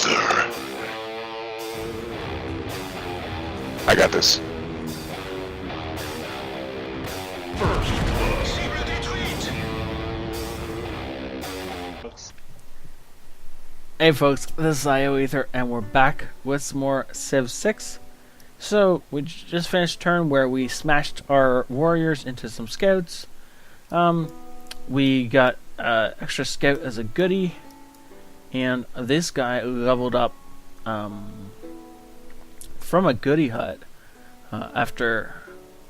sir. I got this. Hey folks, this is ioEther, and we're back with some more Civ 6. So, we just finished a turn where we smashed our warriors into some scouts. We got extra scout as a goodie, and this guy leveled up from a goodie hut after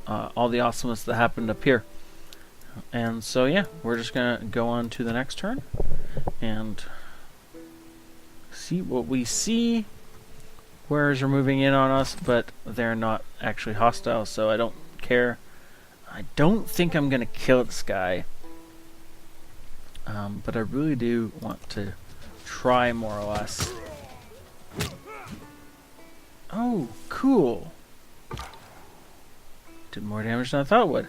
all the awesomeness that happened up here. And so yeah, we're just gonna go on to the next turn and see what we see. Warriors are moving in on us, but they're not actually hostile, so I don't care. I don't think I'm gonna kill this guy, but I really do want to try more or less. Oh, cool. Did more damage than I thought it would.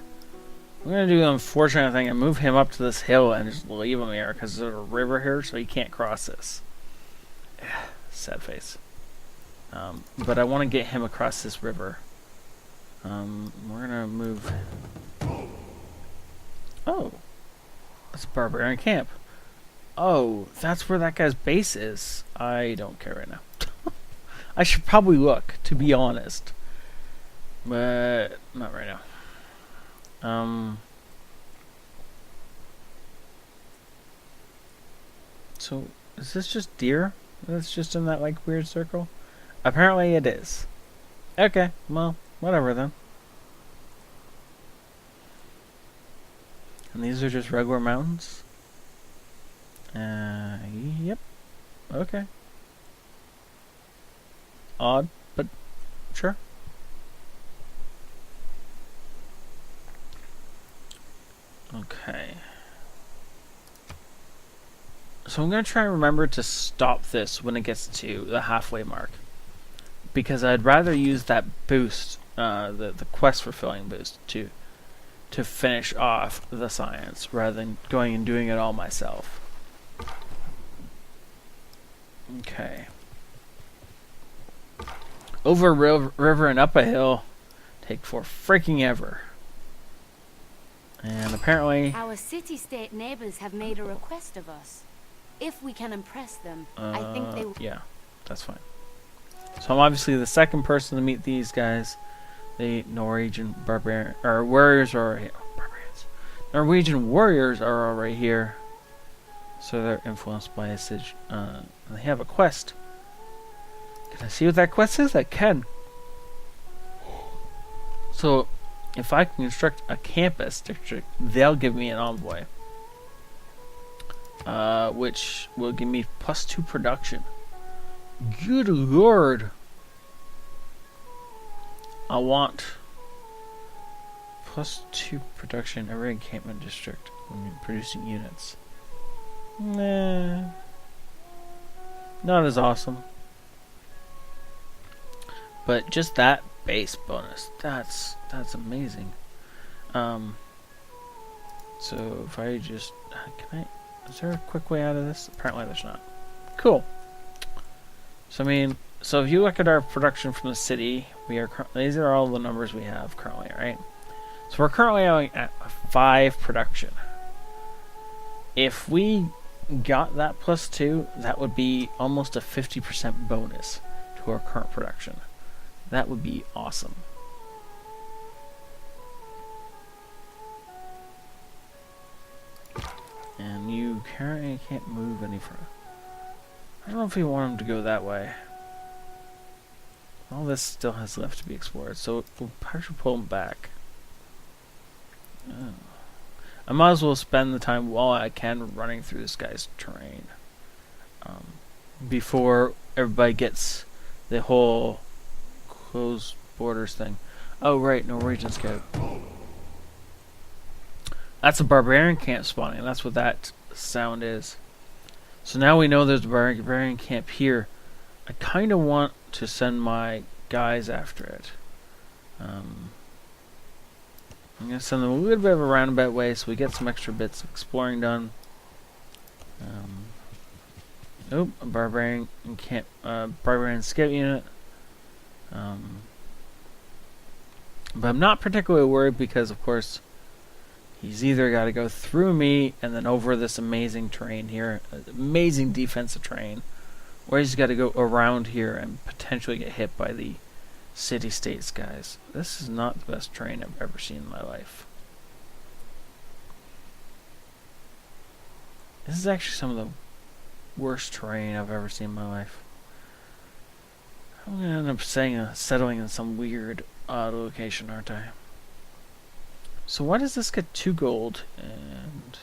I'm gonna do the unfortunate thing and move him up to this hill and just leave him here because there's a river here, so he can't cross this. Sad face. But I want to get him across this river. We're gonna move. Oh, that's a barbarian camp. Oh, that's where that guy's base is. I don't care right now. I should probably look, to be honest, but not right now. So is this just deer that's just in that like weird circle? Apparently it is. Okay, well, whatever then. And these are just regular mountains? Yep. Okay. Odd, but sure. Okay. So I'm going to try and remember to stop this when it gets to the halfway mark, because I'd rather use that boost, the quest fulfilling boost, to finish off the science rather than going and doing it all myself. Okay. Over a river and up a hill take for freaking ever. And apparently our city-state neighbors have made a request of us. If we can impress them, I think they will. Yeah, that's fine. So I'm obviously the second person to meet these guys. The Norwegian barbarian or warriors are barbarians. Norwegian warriors are already here, so they're influenced by a siege. They have a quest. Can I see what that quest is? I can. So, if I can construct a campus district, they'll give me an envoy. Which will give me +2 production. Good lord. I want +2 production every encampment district when producing units. Nah. Not as awesome. But just that base bonus, that's amazing. So if I just is there a quick way out of this? Apparently there's not. Cool. So I mean, so if you look at our production from the city, these are all the numbers we have currently, right? So we're currently at 5 production. If we got that +2, that would be almost a 50% bonus to our current production. That would be awesome. And you currently can't move any further. I don't know if we want him to go that way. All this still has left to be explored, so we'll partially pull him back. Oh. I might as well spend the time while I can running through this guy's terrain. Before everybody gets the whole closed borders thing. Oh right, Norwegian scout. That's a barbarian camp spawning. That's what that sound is. So now we know there's a barbarian camp here. I kind of want to send my guys after it. I'm going to send them a little bit of a roundabout way so we get some extra bits of exploring done. Nope, a barbarian can't. Barbarian scout unit. But I'm not particularly worried because, of course, he's either got to go through me and then over this amazing terrain here, amazing defensive terrain, or he's got to go around here and potentially get hit by the city-states guys. This is not the best terrain I've ever seen in my life. This is actually some of the worst terrain I've ever seen in my life. I'm gonna end up settling in some weird location, aren't I? So why does this get 2 gold and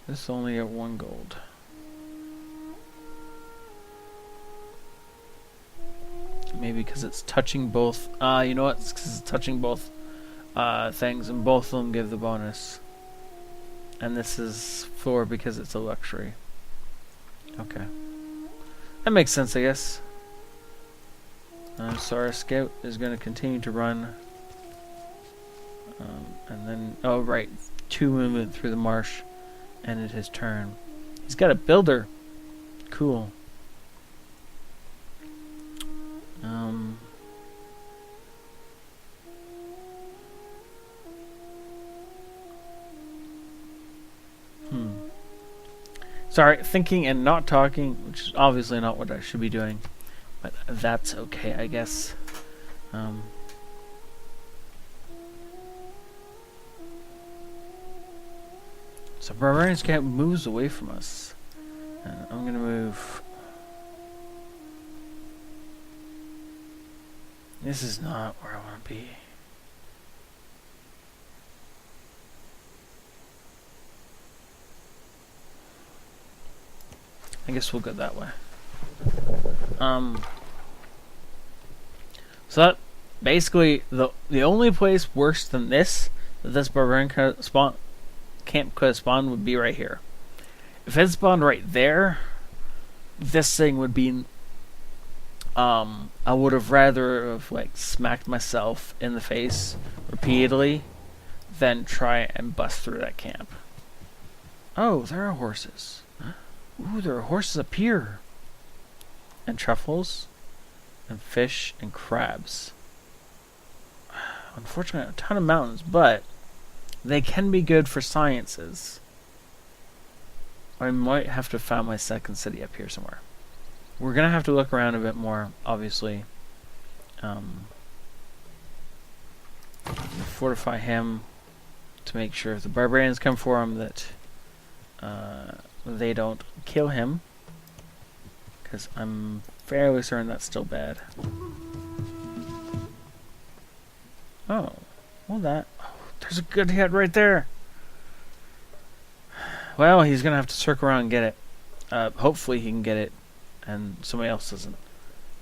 this only at 1 gold? Maybe because it's touching both. You know what? It's because it's touching both things, and both of them give the bonus. And this is 4 because it's a luxury. Okay. That makes sense, I guess. So our scout is going to continue to run. And then, oh right, 2 movement through the marsh. Ended his turn. He's got a builder. Cool. Sorry, thinking and not talking, which is obviously not what I should be doing, but that's okay, I guess. So Barbarian Scout moves away from us. And I'm gonna move. This is not where I want to be. I guess we'll go that way. So that basically the only place worse than this that this barbarian camp could spawn would be right here. If it spawned right there, this thing would be. I would have rather have like smacked myself in the face repeatedly than try and bust through that camp. Oh, there are horses. Ooh, there are horses up here. And truffles. And fish and crabs. Unfortunately, a ton of mountains, but they can be good for sciences. I might have to find my second city up here somewhere. We're going to have to look around a bit more, obviously. Fortify him to make sure if the barbarians come for him that they don't kill him. Because I'm fairly certain that's still bad. Oh, well there's a good hit right there. Well, he's going to have to circle around and get it. Hopefully he can get it and somebody else doesn't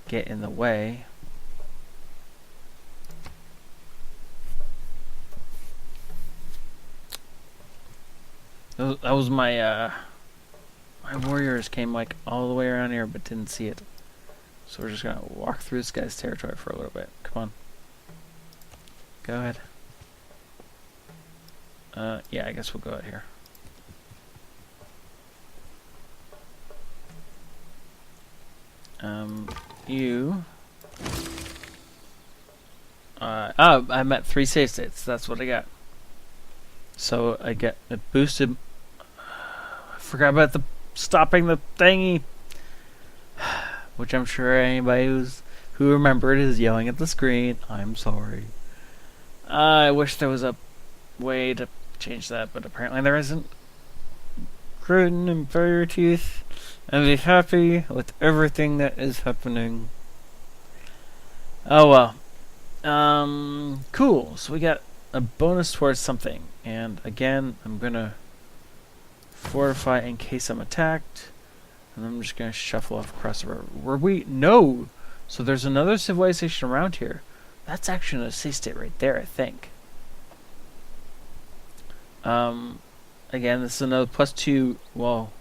get in the way. That was my my warriors came like all the way around here but didn't see it. So we're just gonna walk through this guy's territory for a little bit. Come on. Go ahead. Yeah, I guess we'll go out here. You. Oh, I'm at 3 save states. That's what I got. So I get it boosted. I forgot about the stopping the thingy, which I'm sure anybody who remembered is yelling at the screen. I'm sorry. I wish there was a way to change that, but apparently there isn't. Croton and Fire Teeth, and be happy with everything that is happening. Oh well. Cool. So we got a bonus towards something, and again, I'm gonna fortify in case I'm attacked, and I'm just gonna shuffle off across the river. Were we? No. So there's another civilization around here. That's actually a sea state right there, I think. Again, this is another +2. Well,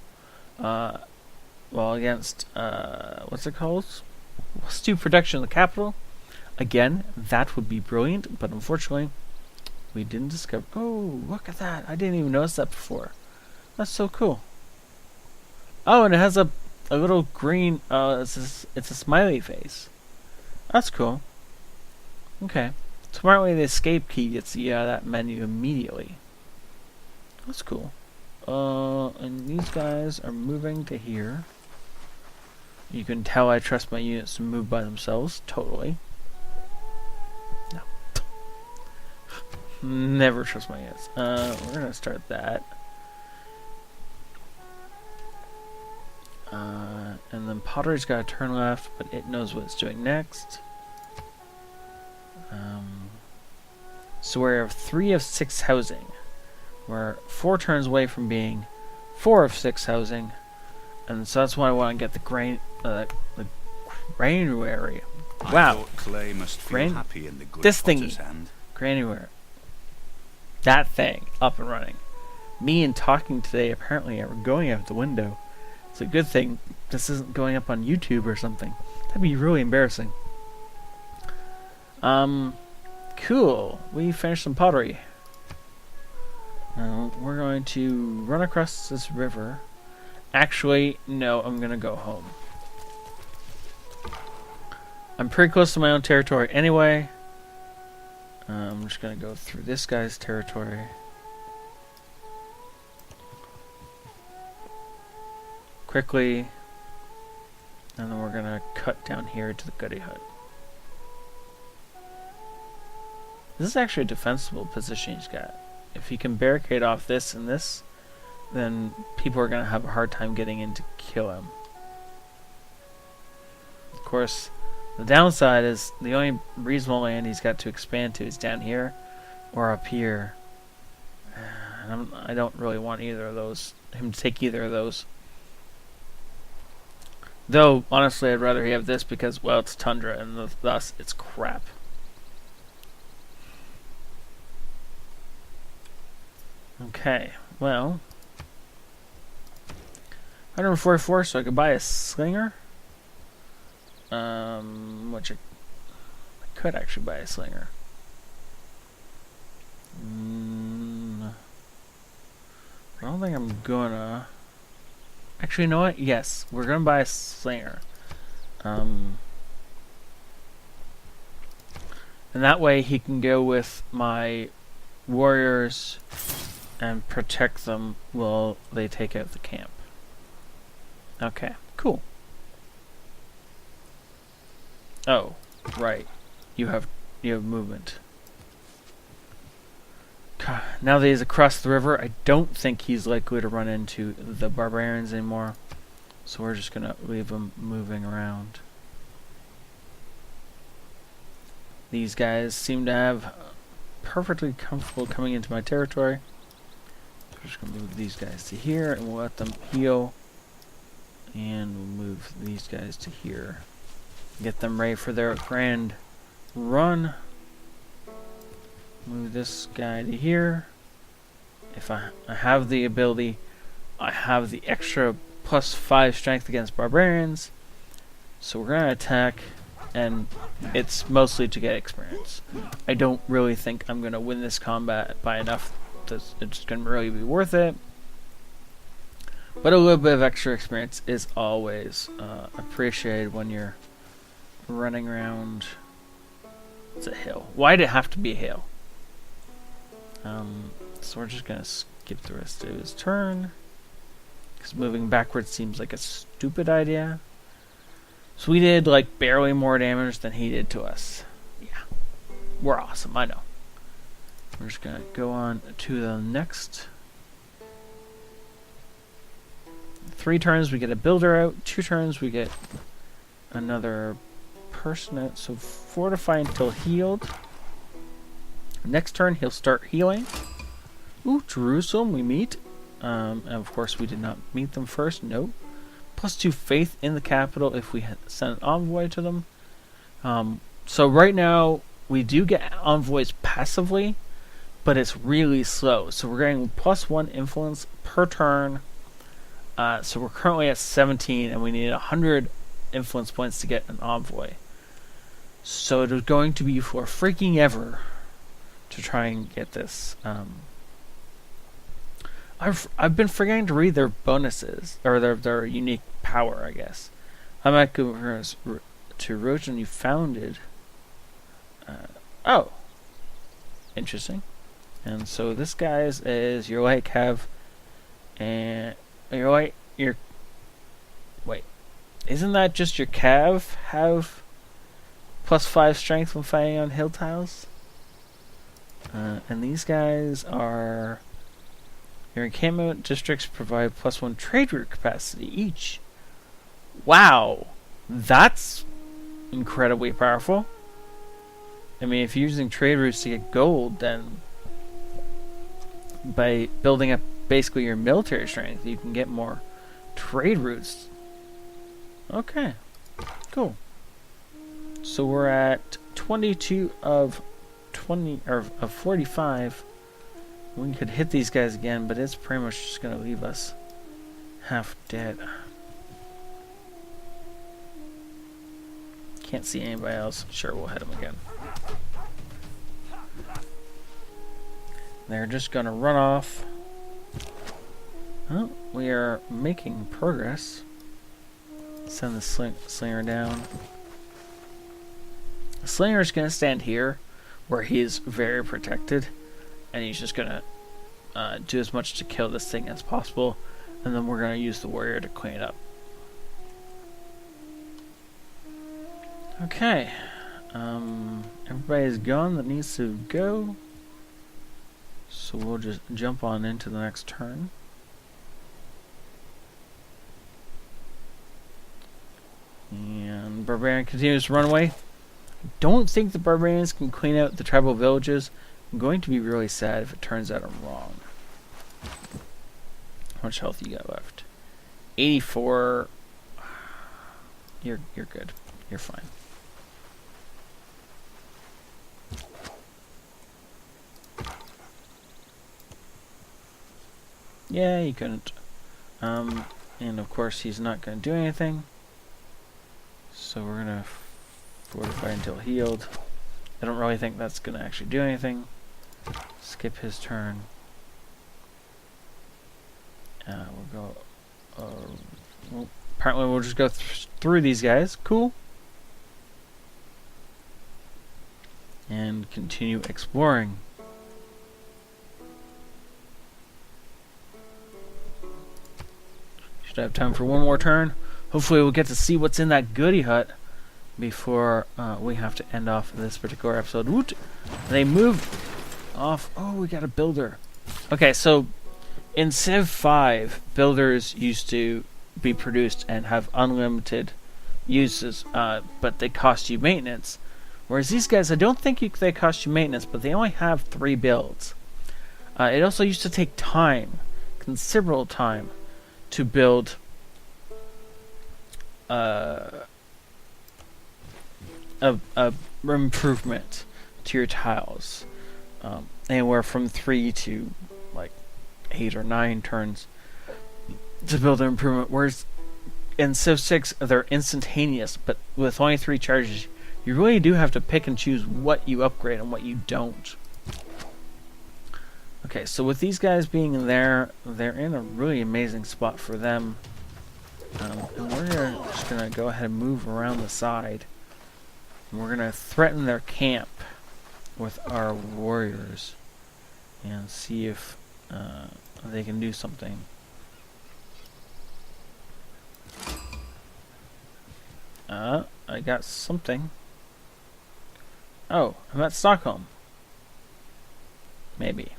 against what's it called? +2 production in the capital. Again, that would be brilliant, but unfortunately, we didn't discover. Oh, look at that! I didn't even notice that before. That's so cool. Oh, and it has a little green. It's a smiley face. That's cool. Okay. Apparently the escape key gets you out of that menu immediately. That's cool. And these guys are moving to here. You can tell I trust my units to move by themselves. Totally. No. Never trust my units. We're gonna start that. And then Pottery's got to turn left, but it knows what it's doing next. So we're 3 of 6 housing. We're 4 turns away from being 4 of 6 housing, and so that's why I want to get the granary. Wow, Clay must feel happy in the good this thingy, potter's hand. granary. That thing up and running. Me and talking today apparently are going out the window. It's a good thing this isn't going up on YouTube or something. That'd be really embarrassing. Cool. We finished some pottery. Now we're going to run across this river. Actually, no, I'm gonna go home. I'm pretty close to my own territory anyway. I'm just gonna go through this guy's territory. Quickly. And then we're gonna cut down here to the Goody Hut. This is actually a defensible position he's got. If he can barricade off this and this, then people are going to have a hard time getting in to kill him. Of course, the downside is the only reasonable land he's got to expand to is down here or up here. And I don't really want either of those, him to take either of those. Though, honestly, I'd rather he have this because, well, it's tundra and thus it's crap. Okay, well, 144, so I could buy a slinger. Which I could actually buy a slinger. I don't think I'm gonna. Actually, you know what? Yes, we're gonna buy a slinger. And that way he can go with my warriors and protect them while they take out the camp. Okay, cool. Oh, right. You have movement. Now that he's across the river, I don't think he's likely to run into the barbarians anymore. So we're just gonna leave him moving around. These guys seem to have perfectly comfortable coming into my territory. We're just going to move these guys to here, and we'll let them heal. And we'll move these guys to here. Get them ready for their grand run. Move this guy to here. If I have the ability, I have the extra +5 strength against barbarians. So we're going to attack, and it's mostly to get experience. I don't really think I'm going to win this combat by enough that it's going to really be worth it. But a little bit of extra experience is always appreciated when you're running around. It's a hill. Why'd it have to be a hill? So we're just going to skip the rest of his turn. Because moving backwards seems like a stupid idea. So we did like barely more damage than he did to us. Yeah. We're awesome, I know. We're just going to go on to the next. 3 turns we get a builder out. 2 turns we get another person out. So fortify until healed. Next turn he'll start healing. Ooh, Jerusalem we meet. And of course we did not meet them first. Nope. +2 faith in the capital if we send an envoy to them. So right now we do get envoys passively, but it's really slow. So we're getting +1 influence per turn. So we're currently at 17, and we need 100 influence points to get an envoy. So it is going to be for freaking ever to try and get this I've been forgetting to read their bonuses or their unique power, I guess. I'm at to Rojan you founded. Oh, interesting. And so this guy's is your light have, and your light your. Wait, isn't that just your cav have +5 strength when fighting on hill tiles? And these guys are. Your encampment districts provide +1 trade route capacity each. Wow, that's incredibly powerful. I mean, if you're using trade routes to get gold, then by building up basically your military strength, you can get more trade routes. Okay, cool. So we're at 22 of 20 or of 45. We could hit these guys again, but it's pretty much just gonna leave us half dead. Can't see anybody else. Sure, we'll hit them again. They're just gonna run off. Oh, we are making progress. Send the slinger down. The slinger's gonna stand here, where he is very protected, and he's just gonna do as much to kill this thing as possible, and then we're gonna use the warrior to clean it up. Okay, everybody's gone that needs to go, so we'll just jump on into the next turn. And Barbarian continues to run away. Don't think the Barbarians can clean out the tribal villages. I'm going to be really sad if it turns out I'm wrong. How much health you got left? 84. You're good. You're fine. Yeah, you couldn't. And of course he's not going to do anything. So we're going to fortify until healed. I don't really think that's going to actually do anything. Skip his turn. We'll go... well, apparently we'll just go through these guys. Cool. And continue exploring. Should have time for one more turn. Hopefully we'll get to see what's in that goodie hut before we have to end off this particular episode. Woot! They moved off. Oh, we got a builder. Okay, so in Civ 5, builders used to be produced and have unlimited uses, but they cost you maintenance. Whereas these guys, I don't think they cost you maintenance, but they only have 3 builds. It also used to take time, considerable time, to build a improvement to your tiles. Anywhere from 3 to like 8 or 9 turns to build an improvement. Whereas in Civ 6 they're instantaneous, but with only 3 charges, you really do have to pick and choose what you upgrade and what you don't. Okay, so with these guys being there, they're in a really amazing spot for them. And we're just going to go ahead and move around the side. And we're going to threaten their camp with our warriors and see if they can do something. I got something. Oh, I'm at Stockholm. Maybe.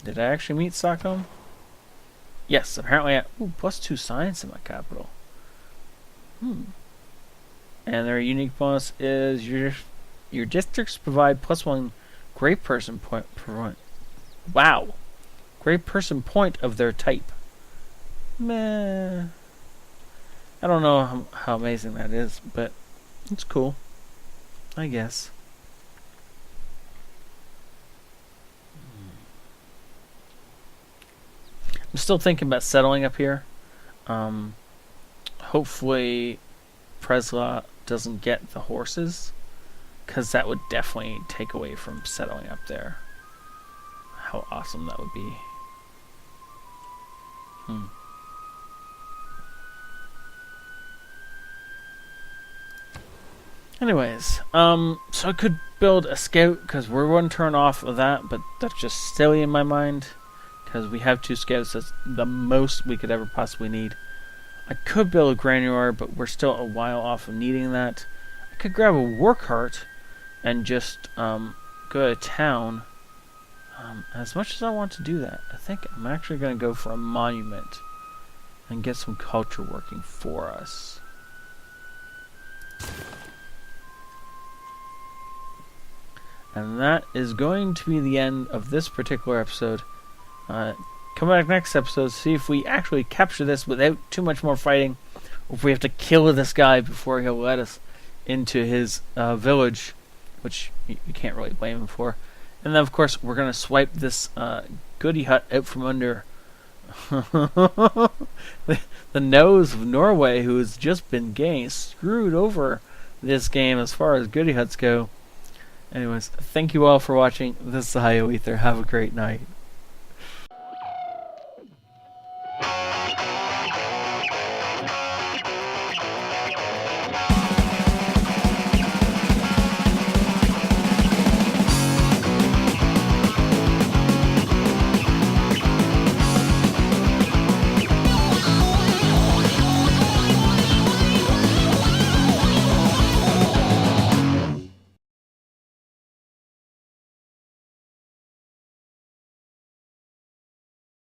Did I actually meet Stockholm? Yes, apparently +2 science in my capital. And their unique bonus is your districts provide +1 great person point per point. Wow. Great person point of their type. Meh. I don't know how amazing that is, but it's cool, I guess. I'm still thinking about settling up here. Hopefully Presla doesn't get the horses, because that would definitely take away from settling up there. how awesome that would be. Anyways, so I could build a scout, because we're one turn off of that, but that's just silly in my mind, because we have 2 scouts. That's the most we could ever possibly need. I could build a granular, but we're still a while off of needing that. I could grab a war cart and just go to town. As much as I want to do that, I think I'm actually going to go for a monument and get some culture working for us. And that is going to be the end of this particular episode. Come back next episode, see if we actually capture this without too much more fighting, or if we have to kill this guy before he'll let us into his village, which you can't really blame him for. And then, of course, we're going to swipe this goody hut out from under the nose of Norway, who has just been getting screwed over this game as far as goody huts go. Anyways, thank you all for watching. This is ioEther. Have a great night.